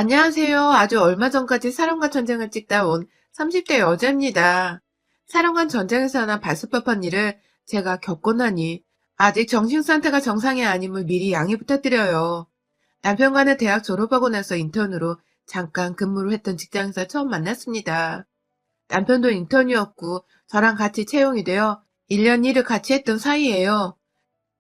안녕하세요. 아주 얼마 전까지 사랑과 전쟁을 찍다 온 30대 여자입니다. 사랑과 전쟁에서나 봤을 법한 일을 제가 겪고 나니 아직 정신 상태가 정상이 아님을 미리 양해 부탁드려요. 남편과는 대학 졸업하고 나서 인턴으로 잠깐 근무를 했던 직장에서 처음 만났습니다. 남편도 인턴이었고 저랑 같이 채용이 되어 1년 일을 같이 했던 사이예요.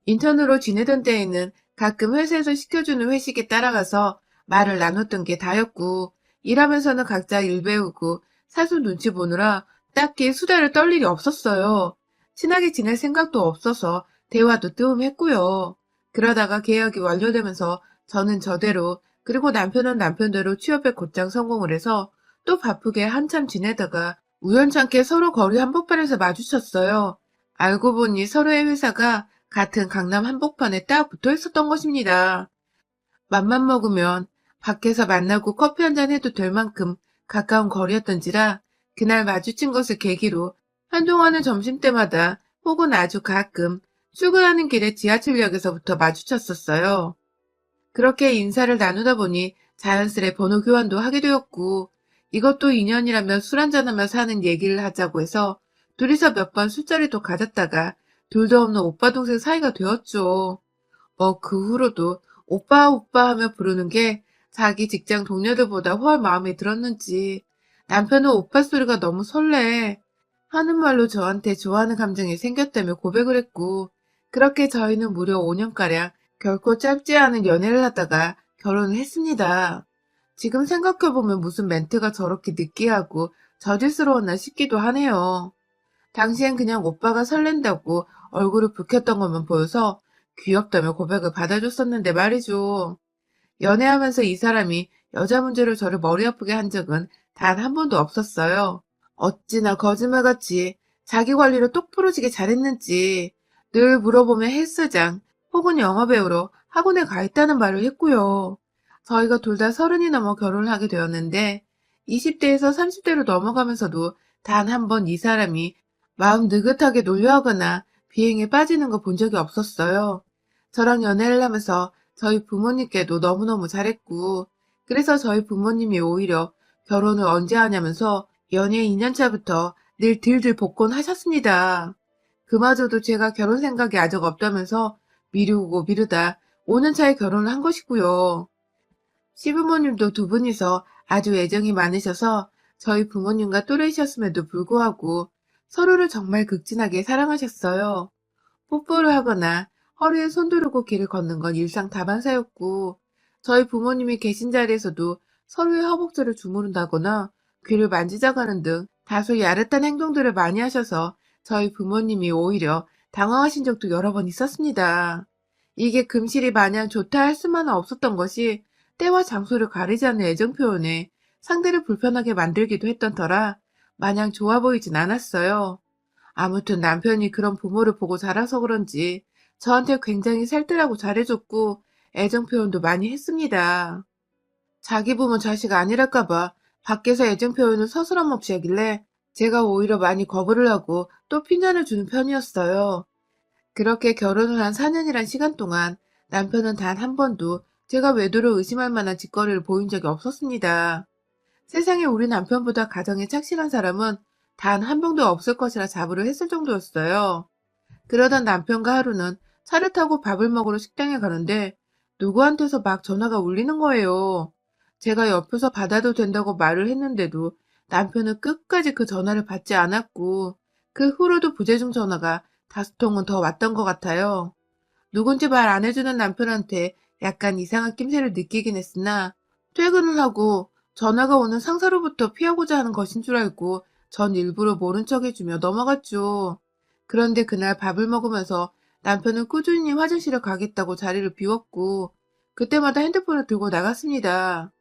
인턴으로 지내던 때에는 가끔 회사에서 시켜주는 회식에 따라가서 말을 나눴던 게 다였고, 일하면서는 각자 일 배우고 사수 눈치 보느라 딱히 수다를 떨 일이 없었어요. 친하게 지낼 생각도 없어서 대화도 뜸했고요. 그러다가 계약이 완료되면서 저는 저대로, 그리고 남편은 남편대로 취업에 곧장 성공을 해서 또 바쁘게 한참 지내다가 우연찮게 서로 거리 한복판에서 마주쳤어요. 알고 보니 서로의 회사가 같은 강남 한복판에 딱 붙어 있었던 것입니다. 맘만 먹으면 밖에서 만나고 커피 한잔 해도 될 만큼 가까운 거리였던지라 그날 마주친 것을 계기로 한동안은 점심때마다 혹은 아주 가끔 출근하는 길에 지하철역에서부터 마주쳤었어요. 그렇게 인사를 나누다 보니 자연스레 번호 교환도 하게 되었고, 이것도 인연이라며 술 한잔하며 사는 얘기를 하자고 해서 둘이서 몇 번 술자리도 가졌다가 둘도 없는 오빠 동생 사이가 되었죠. 그 후로도 오빠 오빠 하며 부르는 게 자기 직장 동료들보다 훨 마음에 들었는지 남편은 오빠 소리가 너무 설레 하는 말로 저한테 좋아하는 감정이 생겼다며 고백을 했고, 그렇게 저희는 무려 5년가량 결코 짧지 않은 연애를 하다가 결혼을 했습니다. 지금 생각해보면 무슨 멘트가 저렇게 느끼하고 저질스러웠나 싶기도 하네요. 당시엔 그냥 오빠가 설렌다고 얼굴을 붉혔던 것만 보여서 귀엽다며 고백을 받아줬었는데 말이죠. 연애하면서 이 사람이 여자 문제로 저를 머리 아프게 한 적은 단 한 번도 없었어요. 어찌나 거짓말같이 자기 관리를 똑 부러지게 잘했는지 늘 물어보면 헬스장 혹은 영화배우로 학원에 가 있다는 말을 했고요. 저희가 둘 다 30이 넘어 결혼을 하게 되었는데 20대에서 30대로 넘어가면서도 단 한 번 이 사람이 마음 느긋하게 놀려하거나 비행에 빠지는 거 본 적이 없었어요. 저랑 연애를 하면서 저희 부모님께도 너무너무 잘했고, 그래서 저희 부모님이 오히려 결혼을 언제 하냐면서 연애 2년차부터 늘 들들 복권하셨습니다. 그마저도 제가 결혼 생각이 아직 없다면서 미루고 미루다 5년차에 결혼을 한 것이고요. 시부모님도 두 분이서 아주 애정이 많으셔서 저희 부모님과 또래이셨음에도 불구하고 서로를 정말 극진하게 사랑하셨어요. 뽀뽀를 하거나 허리에 손 두르고 길을 걷는 건 일상 다반사였고, 저희 부모님이 계신 자리에서도 서로의 허벅지를 주무른다거나 귀를 만지작하는 등 다소 야릇한 행동들을 많이 하셔서 저희 부모님이 오히려 당황하신 적도 여러 번 있었습니다. 이게 금실이 마냥 좋다 할 수만은 없었던 것이 때와 장소를 가리지 않는 애정 표현에 상대를 불편하게 만들기도 했던 터라 마냥 좋아 보이진 않았어요. 아무튼 남편이 그런 부모를 보고 자라서 그런지 저한테 굉장히 살뜰하고 잘해줬고 애정 표현도 많이 했습니다. 자기 부모 자식 아니랄까봐 밖에서 애정 표현을 서스럼 없이 하길래 제가 오히려 많이 거부를 하고 또 핀잔을 주는 편이었어요. 그렇게 결혼을 한 4년이란 시간 동안 남편은 단 한 번도 제가 외도를 의심할 만한 짓거리를 보인 적이 없었습니다. 세상에 우리 남편보다 가정에 착실한 사람은 단 한 명도 없을 것이라 자부를 했을 정도였어요. 그러던 남편과 하루는 차를 타고 밥을 먹으러 식당에 가는데 누구한테서 막 전화가 울리는 거예요. 제가 옆에서 받아도 된다고 말을 했는데도 남편은 끝까지 그 전화를 받지 않았고, 그 후로도 부재중 전화가 5통은 더 왔던 것 같아요. 누군지 말 안 해주는 남편한테 약간 이상한 낌새를 느끼긴 했으나 퇴근을 하고 전화가 오는 상사로부터 피하고자 하는 것인 줄 알고 전 일부러 모른 척 해주며 넘어갔죠. 그런데 그날 밥을 먹으면서 남편은 꾸준히 화장실을 가겠다고 자리를 비웠고, 그때마다 핸드폰을 들고 나갔습니다.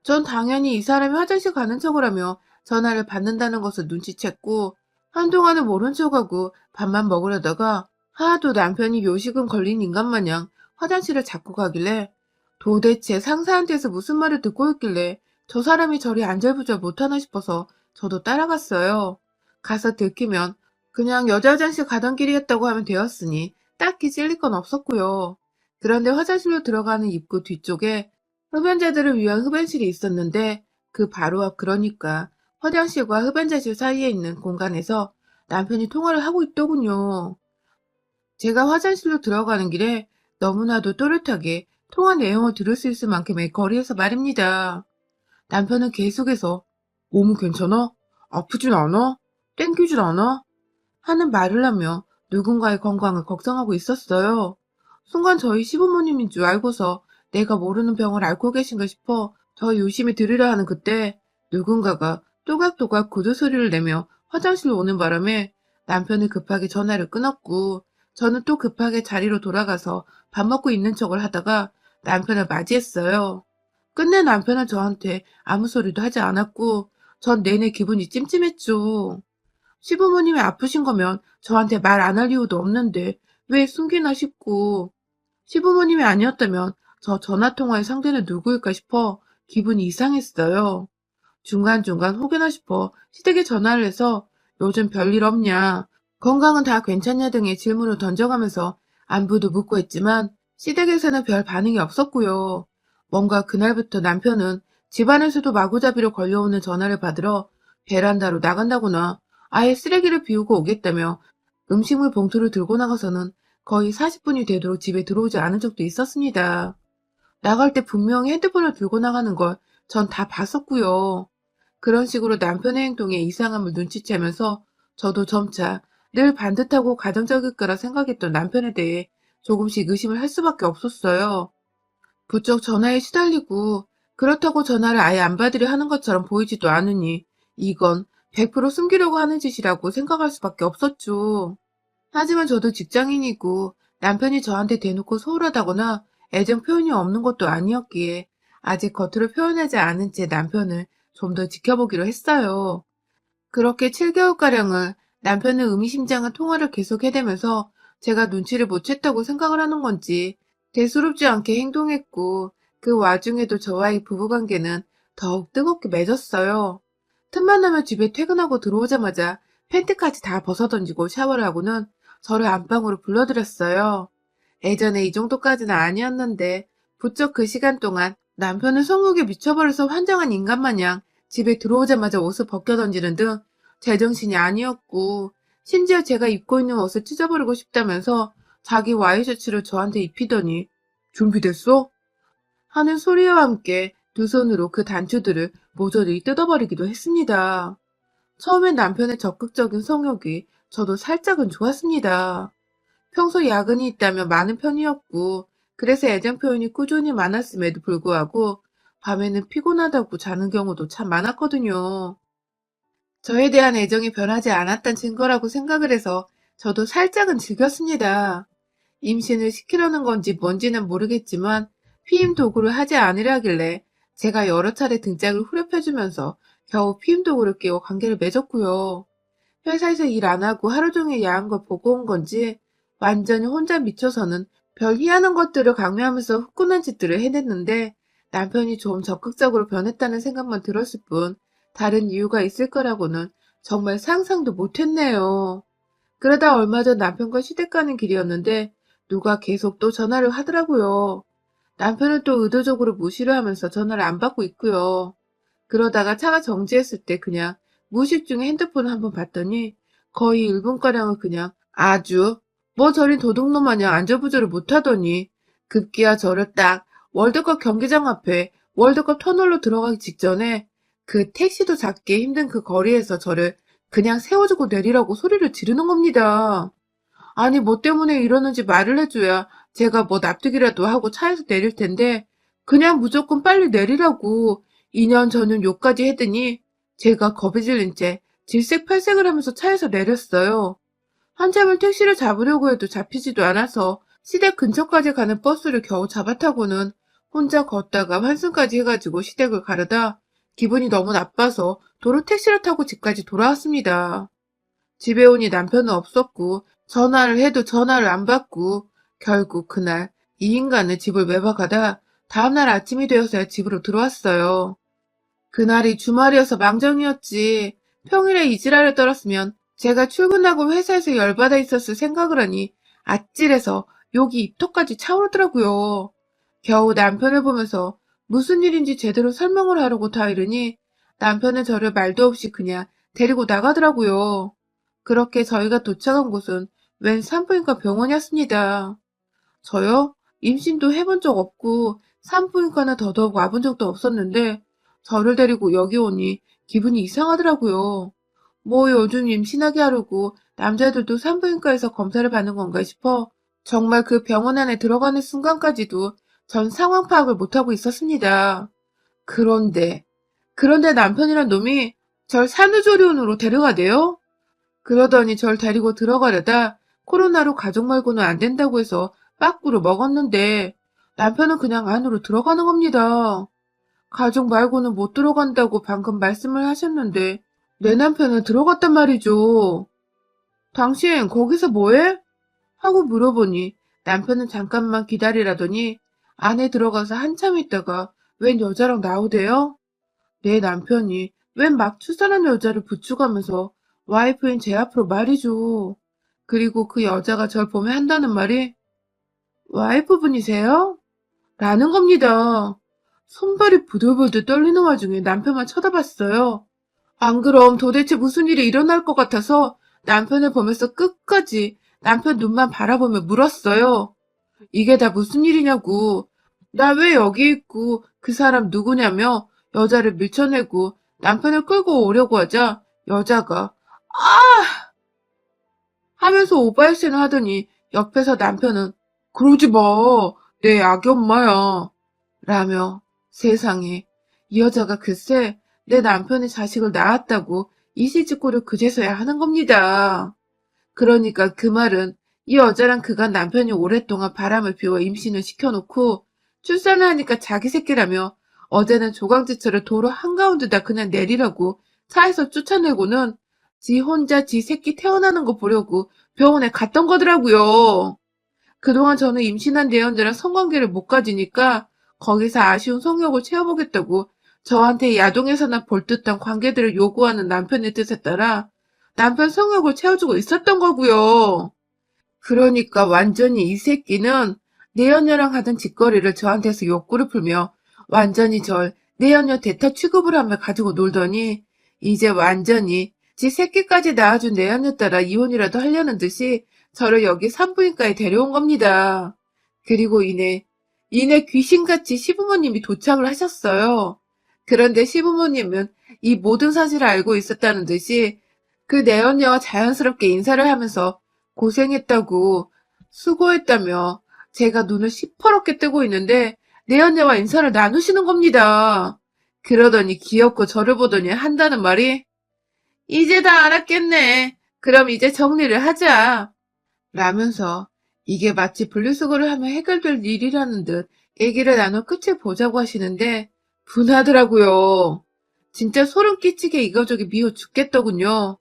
전 당연히 이 사람이 화장실 가는 척을 하며 전화를 받는다는 것을 눈치챘고, 한동안은 모른 척하고 밥만 먹으려다가 하도 남편이 요식은 걸린 인간 마냥 화장실을 자꾸 가길래 도대체 상사한테서 무슨 말을 듣고 있길래 저 사람이 저리 안절부절 못하나 싶어서 저도 따라갔어요. 가서 들키면 그냥 여자 화장실 가던 길이었다고 하면 되었으니 딱히 찔릴 건 없었고요. 그런데 화장실로 들어가는 입구 뒤쪽에 흡연자들을 위한 흡연실이 있었는데 그 바로 앞 그러니까 화장실과 흡연자실 사이에 있는 공간에서 남편이 통화를 하고 있더군요. 제가 화장실로 들어가는 길에 너무나도 또렷하게 통화 내용을 들을 수 있을 만큼의 거리에서 말입니다. 남편은 계속해서 몸은 괜찮아? 아프진 않아? 땡기진 않아? 하는 말을 하며 누군가의 건강을 걱정하고 있었어요. 순간 저희 시부모님인 줄 알고서 내가 모르는 병을 앓고 계신가 싶어 더 유심히 들으려 하는 그때 누군가가 또각또각 구두 소리를 내며 화장실로 오는 바람에 남편이 급하게 전화를 끊었고 저는 또 급하게 자리로 돌아가서 밥 먹고 있는 척을 하다가 남편을 맞이했어요. 끝내 남편은 저한테 아무 소리도 하지 않았고 전 내내 기분이 찜찜했죠. 시부모님이 아프신 거면 저한테 말 안 할 이유도 없는데 왜 숨기나 싶고 시부모님이 아니었다면 저 전화통화의 상대는 누구일까 싶어 기분이 이상했어요. 중간중간 혹여나 싶어 시댁에 전화를 해서 요즘 별일 없냐, 건강은 다 괜찮냐 등의 질문을 던져가면서 안부도 묻고 했지만 시댁에서는 별 반응이 없었고요. 뭔가 그날부터 남편은 집안에서도 마구잡이로 걸려오는 전화를 받으러 베란다로 나간다거나 아예 쓰레기를 비우고 오겠다며 음식물 봉투를 들고 나가서는 거의 40분이 되도록 집에 들어오지 않은 적도 있었습니다. 나갈 때 분명히 핸드폰을 들고 나가는 걸 전 다 봤었고요. 그런 식으로 남편의 행동에 이상함을 눈치채면서 저도 점차 늘 반듯하고 가정적일 거라 생각했던 남편에 대해 조금씩 의심을 할 수밖에 없었어요. 부쩍 전화에 시달리고 그렇다고 전화를 아예 안 받으려 하는 것처럼 보이지도 않으니 이건 100% 숨기려고 하는 짓이라고 생각할 수밖에 없었죠. 하지만 저도 직장인이고 남편이 저한테 대놓고 소홀하다거나 애정 표현이 없는 것도 아니었기에 아직 겉으로 표현하지 않은 채 남편을 좀 더 지켜보기로 했어요. 그렇게 7개월가량을 남편은 의미심장한 통화를 계속 해대면서 제가 눈치를 못 챘다고 생각을 하는 건지 대수롭지 않게 행동했고 그 와중에도 저와의 부부관계는 더욱 뜨겁게 맺었어요. 틈만 나면 집에 퇴근하고 들어오자마자 팬티까지 다 벗어던지고 샤워를 하고는 저를 안방으로 불러들였어요. 예전에 이 정도까지는 아니었는데 부쩍 그 시간 동안 남편은 성욕에 미쳐버려서 환장한 인간 마냥 집에 들어오자마자 옷을 벗겨던지는 등 제정신이 아니었고 심지어 제가 입고 있는 옷을 찢어버리고 싶다면서 자기 와이셔츠를 저한테 입히더니 준비됐어? 하는 소리와 함께 두 손으로 그 단추들을 모조리 뜯어버리기도 했습니다. 처음엔 남편의 적극적인 성욕이 저도 살짝은 좋았습니다. 평소 야근이 있다면 많은 편이었고 그래서 애정 표현이 꾸준히 많았음에도 불구하고 밤에는 피곤하다고 자는 경우도 참 많았거든요. 저에 대한 애정이 변하지 않았던 증거라고 생각을 해서 저도 살짝은 즐겼습니다. 임신을 시키려는 건지 뭔지는 모르겠지만 피임 도구를 하지 않으려길래 제가 여러 차례 등짝을 후려펴주면서 겨우 피임 도구를 끼워 관계를 맺었고요. 회사에서 일 안 하고 하루 종일 야한 걸 보고 온 건지 완전히 혼자 미쳐서는 별 희한한 것들을 강요하면서 후끈한 짓들을 해냈는데 남편이 좀 적극적으로 변했다는 생각만 들었을 뿐 다른 이유가 있을 거라고는 정말 상상도 못했네요. 그러다 얼마 전 남편과 시댁 가는 길이었는데 누가 계속 또 전화를 하더라고요. 남편은 또 의도적으로 무시를 하면서 전화를 안 받고 있고요. 그러다가 차가 정지했을 때 그냥 무의식 중에 핸드폰을 한번 봤더니 거의 1분가량을 그냥 아주 뭐 저린 도둑놈 마냥 안절부절을 못하더니 급기야 저를 딱 월드컵 경기장 앞에 월드컵 터널로 들어가기 직전에 그 택시도 잡기 힘든 그 거리에서 저를 그냥 세워주고 내리라고 소리를 지르는 겁니다. 아니 뭐 때문에 이러는지 말을 해줘야 제가 뭐 납득이라도 하고 차에서 내릴 텐데 그냥 무조건 빨리 내리라고 2년 전은 욕까지 했더니 제가 겁이 질린 채 질색팔색을 하면서 차에서 내렸어요. 한참을 택시를 잡으려고 해도 잡히지도 않아서 시댁 근처까지 가는 버스를 겨우 잡아타고는 혼자 걷다가 환승까지 해가지고 시댁을 가려다 기분이 너무 나빠서 도로 택시를 타고 집까지 돌아왔습니다. 집에 오니 남편은 없었고 전화를 해도 전화를 안 받고 결국 그날 이 인간은 집을 외박하다 다음날 아침이 되어서야 집으로 들어왔어요. 그날이 주말이어서 망정이었지. 평일에 이 지랄을 떨었으면 제가 출근하고 회사에서 열받아 있었을 생각을 하니 아찔해서 욕이 입턱까지 차오르더라고요. 겨우 남편을 보면서 무슨 일인지 제대로 설명을 하려고 다 이러니 남편은 저를 말도 없이 그냥 데리고 나가더라고요. 그렇게 저희가 도착한 곳은 웬 산부인과 병원이었습니다. 저요? 임신도 해본 적 없고 산부인과는 더더욱 와본 적도 없었는데 저를 데리고 여기 오니 기분이 이상하더라고요. 뭐 요즘 임신하게 하려고 남자들도 산부인과에서 검사를 받는 건가 싶어 정말 그 병원 안에 들어가는 순간까지도 전 상황 파악을 못하고 있었습니다. 그런데, 그런데 남편이란 놈이 절 산후조리원으로 데려가대요? 그러더니 절 데리고 들어가려다 코로나로 가족 말고는 안 된다고 해서 빠꾸를 먹었는데 남편은 그냥 안으로 들어가는 겁니다. 가족 말고는 못 들어간다고 방금 말씀을 하셨는데 내 남편은 들어갔단 말이죠. 당신 거기서 뭐해? 하고 물어보니 남편은 잠깐만 기다리라더니 안에 들어가서 한참 있다가 웬 여자랑 나오대요? 내 남편이 웬 막 출산한 여자를 부축하면서 와이프인 제 앞으로 말이죠. 그리고 그 여자가 절 보며 한다는 말이 와이프분이세요? 라는 겁니다. 손발이 부들부들 떨리는 와중에 남편만 쳐다봤어요. 안 그럼 도대체 무슨 일이 일어날 것 같아서 남편을 보면서 끝까지 남편 눈만 바라보며 물었어요. 이게 다 무슨 일이냐고. 나 왜 여기 있고 그 사람 누구냐며 여자를 밀쳐내고 남편을 끌고 오려고 하자 여자가 아! 하면서 오바일신을 하더니 옆에서 남편은 그러지 마. 내 아기 엄마야. 라며 세상에 이 여자가 글쎄 내 남편의 자식을 낳았다고 이실직고를 그제서야 하는 겁니다. 그러니까 그 말은 이 여자랑 그간 남편이 오랫동안 바람을 피워 임신을 시켜놓고 출산을 하니까 자기 새끼라며 어제는 조강지처를 도로 한가운데다 그냥 내리라고 차에서 쫓아내고는 지 혼자 지 새끼 태어나는 거 보려고 병원에 갔던 거더라고요. 그동안 저는 임신한 내연자랑 성관계를 못 가지니까 거기서 아쉬운 성욕을 채워보겠다고 저한테 야동에서나 볼 듯한 관계들을 요구하는 남편의 뜻에 따라 남편 성욕을 채워주고 있었던 거고요. 그러니까 완전히 이 새끼는 내연녀랑 하던 짓거리를 저한테서 욕구를 풀며 완전히 절 내연녀 대타 취급을 하며 가지고 놀더니 이제 완전히 지 새끼까지 낳아준 내연녀 따라 이혼이라도 하려는 듯이 저를 여기 산부인과에 데려온 겁니다. 그리고 이내 귀신같이 시부모님이 도착을 하셨어요. 그런데 시부모님은 이 모든 사실을 알고 있었다는 듯이 그 내연녀와 자연스럽게 인사를 하면서 고생했다고 수고했다며 제가 눈을 시퍼렇게 뜨고 있는데 내연녀와 인사를 나누시는 겁니다. 그러더니 귀엽고 저를 보더니 한다는 말이 이제 다 알았겠네. 그럼 이제 정리를 하자. 라면서 이게 마치 분리수거를 하면 해결될 일이라는 듯 얘기를 나눠 끝을 보자고 하시는데 분하더라고요. 진짜 소름 끼치게 이 가족이 미워 죽겠더군요.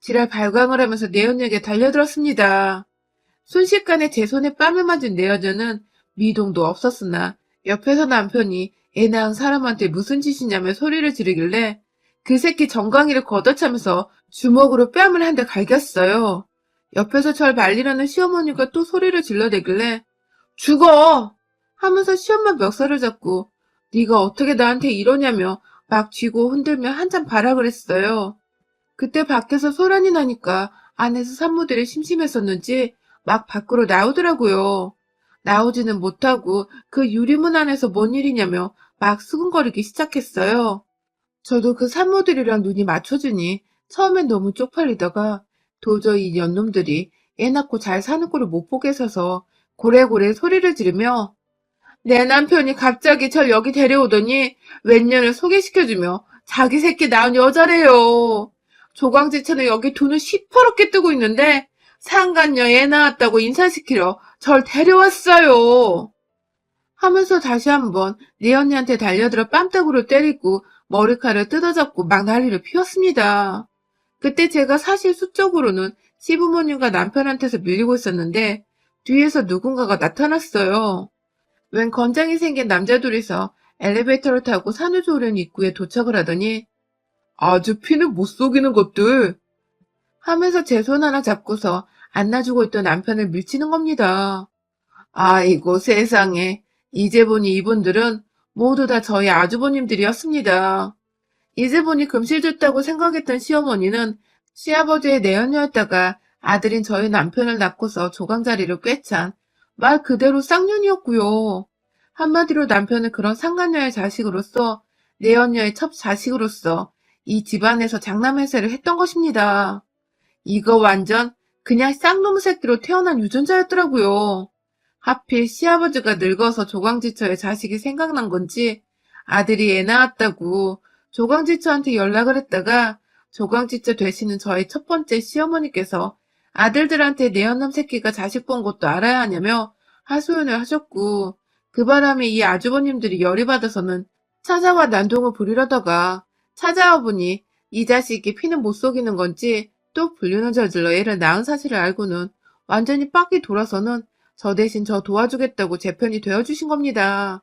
지랄 발광을 하면서 내연녀에게 달려들었습니다. 순식간에 제 손에 뺨을 맞은 내 여자는 미동도 없었으나 옆에서 남편이 애 낳은 사람한테 무슨 짓이냐며 소리를 지르길래 그 새끼 정강이를 걷어차면서 주먹으로 뺨을 한 대 갈겼어요. 옆에서 절 말리려는 시어머니가 또 소리를 질러대길래 죽어! 하면서 시엄마 멱살을 잡고 네가 어떻게 나한테 이러냐며 막 쥐고 흔들며 한참 발악을 했어요. 그때 밖에서 소란이 나니까 안에서 산모들이 심심했었는지 막 밖으로 나오더라고요. 나오지는 못하고 그 유리문 안에서 뭔 일이냐며 막 수근거리기 시작했어요. 저도 그 산모들이랑 눈이 맞춰지니 처음엔 너무 쪽팔리다가 도저히 이 년놈들이 애 낳고 잘 사는 꼴을 못 보겠어서 고래고래 소리를 지르며 내 남편이 갑자기 절 여기 데려오더니 웬년을 소개시켜주며 자기 새끼 낳은 여자래요. 조광지처는 여기 돈을 시퍼렇게 뜨고 있는데 상간녀 애 낳았다고 인사시키러 절 데려왔어요. 하면서 다시 한번 내 언니한테 달려들어 뺨따구를 때리고 머리카락을 뜯어잡고 막 난리를 피웠습니다. 그때 제가 사실 수적으로는 시부모님과 남편한테서 밀리고 있었는데 뒤에서 누군가가 나타났어요. 웬 건장이 생긴 남자 둘이서 엘리베이터를 타고 산후조리원 입구에 도착을 하더니 아주 피는 못 속이는 것들 하면서 제 손 하나 잡고서 안아주고 있던 남편을 밀치는 겁니다. 아이고 세상에 이제 보니 이분들은 모두 다 저희 아주버님들이었습니다. 이제 보니 금실 줬다고 생각했던 시어머니는 시아버지의 내연녀였다가 아들인 저희 남편을 낳고서 조강자리를 꿰찬 말 그대로 쌍년이었고요. 한마디로 남편은 그런 상간녀의 자식으로서 내연녀의 첫 자식으로서 이 집안에서 장남회세를 했던 것입니다. 이거 완전 그냥 쌍놈 새끼로 태어난 유전자였더라고요. 하필 시아버지가 늙어서 조광지처의 자식이 생각난 건지 아들이 애 낳았다고 조광지처한테 연락을 했다가 조광지처 되시는 저희 첫 번째 시어머니께서 아들들한테 내연남 새끼가 자식 본 것도 알아야 하냐며 하소연을 하셨고 그 바람에 이 아주버님들이 열이 받아서는 찾아와 난동을 부리려다가 찾아와 보니 이 자식이 피는 못 속이는 건지 또 불륜을 저질러 애를 낳은 사실을 알고는 완전히 빡이 돌아서는 저 대신 저 도와주겠다고 제 편이 되어주신 겁니다.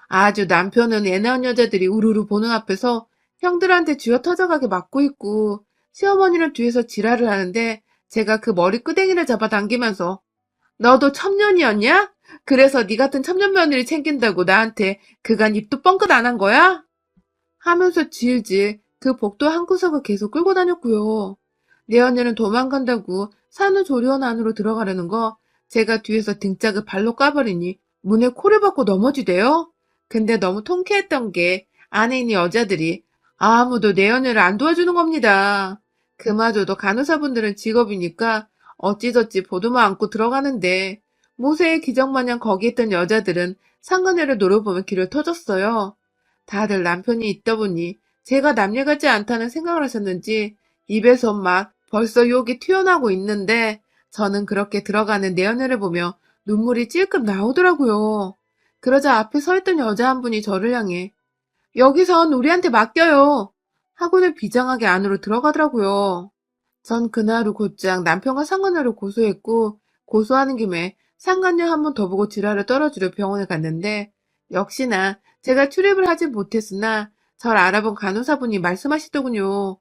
아주 남편은 애 낳은 여자들이 우르르 보는 앞에서 형들한테 쥐어 터져가게 맞고 있고 시어머니는 뒤에서 지랄을 하는데 제가 그 머리 끄댕이를 잡아 당기면서 너도 첩년이었냐? 그래서 네 같은 첩년 며느리 챙긴다고 나한테 그간 입도 뻥끗 안 한 거야? 하면서 질질 그 복도 한 구석을 계속 끌고 다녔고요. 내 언니는 도망간다고 산후조리원 안으로 들어가려는 거 제가 뒤에서 등짝을 발로 까버리니 문에 코를 박고 넘어지대요. 근데 너무 통쾌했던 게 안에 있는 여자들이 아무도 내 언니를 안 도와주는 겁니다. 그마저도 간호사분들은 직업이니까 어찌저찌 보도만 안고 들어가는데 모세의 기적마냥 거기 있던 여자들은 상간녀를 노려보며 길을 터졌어요. 다들 남편이 있다 보니 제가 남일 같지 않다는 생각을 하셨는지 입에서 막 벌써 욕이 튀어나오고 있는데 저는 그렇게 들어가는 내 연애를 보며 눈물이 찔끔 나오더라고요. 그러자 앞에 서 있던 여자 한 분이 저를 향해 여기선 우리한테 맡겨요 하고는 비장하게 안으로 들어가더라고요. 전 그날 후 곧장 남편과 상간녀를 고소했고 고소하는 김에 상간녀 한 번 더 보고 지랄을 떨어주려 병원에 갔는데 역시나 제가 출입을 하진 못했으나 절 알아본 간호사분이 말씀하시더군요.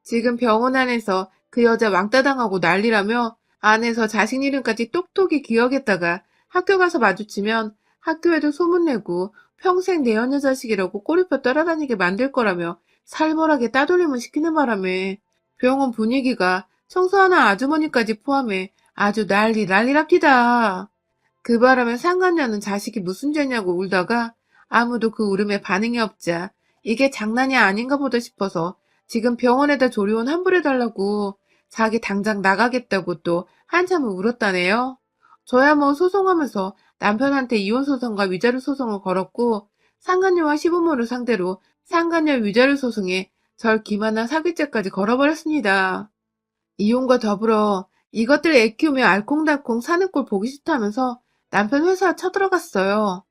지금 병원 안에서 그 여자 왕따 당하고 난리라며 안에서 자식 이름까지 똑똑히 기억했다가 학교 가서 마주치면 학교에도 소문내고 평생 내 여녀 자식이라고 꼬리표 따라다니게 만들 거라며 살벌하게 따돌림을 시키는 바람에 병원 분위기가 청소하는 아주머니까지 포함해 아주 난리랍디다. 그 바람에 상간녀는 자식이 무슨 죄냐고 울다가 아무도 그 울음에 반응이 없자 이게 장난이 아닌가 보다 싶어서 지금 병원에다 조리원 환불해달라고 자기 당장 나가겠다고 또 한참을 울었다네요. 저야 뭐 소송하면서 남편한테 이혼소송과 위자료 소송을 걸었고 상간녀와 시부모를 상대로 상간녀 위자료 소송에 절 기만한 사기죄까지 걸어버렸습니다. 이혼과 더불어 이것들 애 키우며 알콩달콩 사는 꼴 보기 싫다면서 남편 회사 쳐들어갔어요.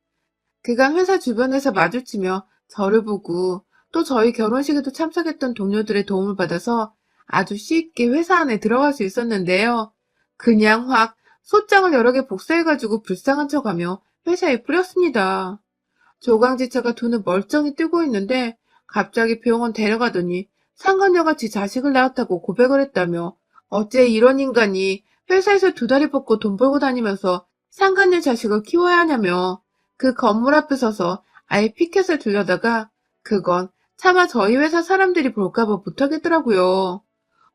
그간 회사 주변에서 마주치며 저를 보고 또 저희 결혼식에도 참석했던 동료들의 도움을 받아서 아주 쉽게 회사 안에 들어갈 수 있었는데요. 그냥 확 소장을 여러 개 복사해가지고 불쌍한 척하며 회사에 뿌렸습니다. 조강지처가 눈을 멀쩡히 뜨고 있는데 갑자기 병원 데려가더니 상간녀가 지 자식을 낳았다고 고백을 했다며 어째 이런 인간이 회사에서 두 다리 뻗고 돈 벌고 다니면서 상간녀 자식을 키워야 하냐며 그 건물 앞에 서서 아예 피켓을 들려다가 그건 차마 저희 회사 사람들이 볼까봐 못하겠더라고요.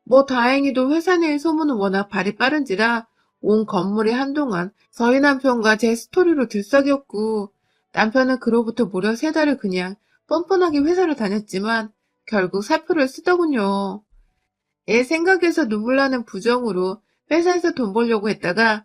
뭐 다행히도 회사 내의 소문은 워낙 발이 빠른지라 온 건물이 한동안 저희 남편과 제 스토리로 들썩였고 남편은 그로부터 무려 3달을 그냥 뻔뻔하게 회사를 다녔지만 결국 사표를 쓰더군요. 애 생각해서 눈물 나는 부정으로 회사에서 돈 벌려고 했다가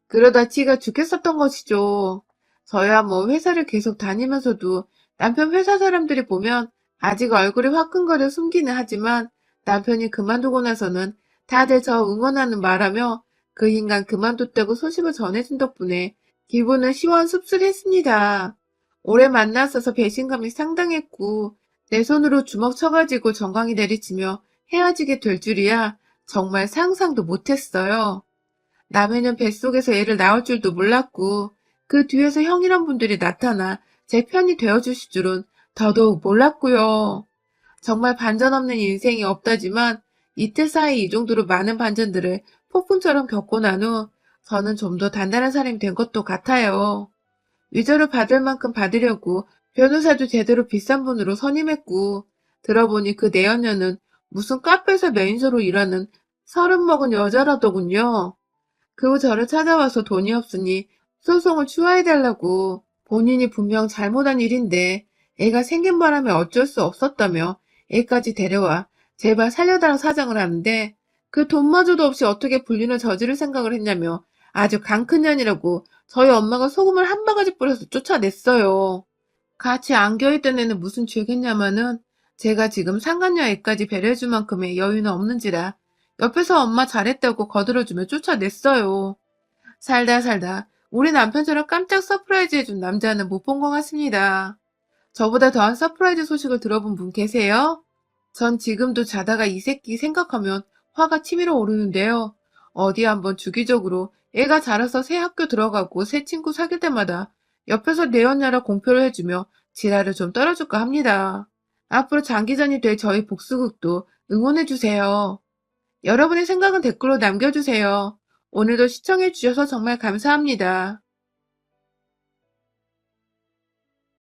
그러다 지가 죽겠었던 것이죠. 저야 뭐 회사를 계속 다니면서도 남편 회사 사람들이 보면 아직 얼굴이 화끈거려 숨기는 하지만 남편이 그만두고 나서는 다들 저 응원하는 말하며 그 인간 그만뒀다고 소식을 전해준 덕분에 기분은 시원씁쓸했습니다. 오래 만났어서 배신감이 상당했고 내 손으로 주먹 쳐가지고 정강이 내리치며 헤어지게 될 줄이야 정말 상상도 못했어요. 남해는 뱃속에서 애를 낳을 줄도 몰랐고 그 뒤에서 형이란 분들이 나타나 제 편이 되어주실 줄은 더더욱 몰랐고요. 정말 반전 없는 인생이 없다지만 이틀 사이 이 정도로 많은 반전들을 폭풍처럼 겪고 난 후 저는 좀 더 단단한 사람이 된 것도 같아요. 위조를 받을 만큼 받으려고 변호사도 제대로 비싼 분으로 선임했고, 들어보니 그 내연녀는 무슨 카페에서 매니저로 일하는 30 먹은 여자라더군요. 그 후 저를 찾아와서 돈이 없으니 소송을 추하해달라고, 본인이 분명 잘못한 일인데 애가 생긴 바람에 어쩔 수 없었다며 애까지 데려와 제발 살려달라고 사정을 하는데, 그 돈마저도 없이 어떻게 불륜을 저지를 생각을 했냐며 아주 강큰년이라고 저희 엄마가 소금을 한 바가지 뿌려서 쫓아냈어요. 같이 안겨있던 애는 무슨 죄겠냐마는 제가 지금 상간녀 애까지 배려해줄 만큼의 여유는 없는지라 옆에서 엄마 잘했다고 거들어주며 쫓아냈어요. 살다 살다 우리 남편처럼 깜짝 서프라이즈 해준 남자는 못 본 것 같습니다. 저보다 더한 서프라이즈 소식을 들어본 분 계세요? 전 지금도 자다가 이 새끼 생각하면 화가 치밀어 오르는데요. 어디 한번 주기적으로 애가 자라서 새 학교 들어가고 새 친구 사귈 때마다 옆에서 내 언냐라 공표를 해주며 지랄을 좀 떨어줄까 합니다. 앞으로 장기전이 될 저희 복수극도 응원해주세요. 여러분의 생각은 댓글로 남겨주세요. 오늘도 시청해주셔서 정말 감사합니다.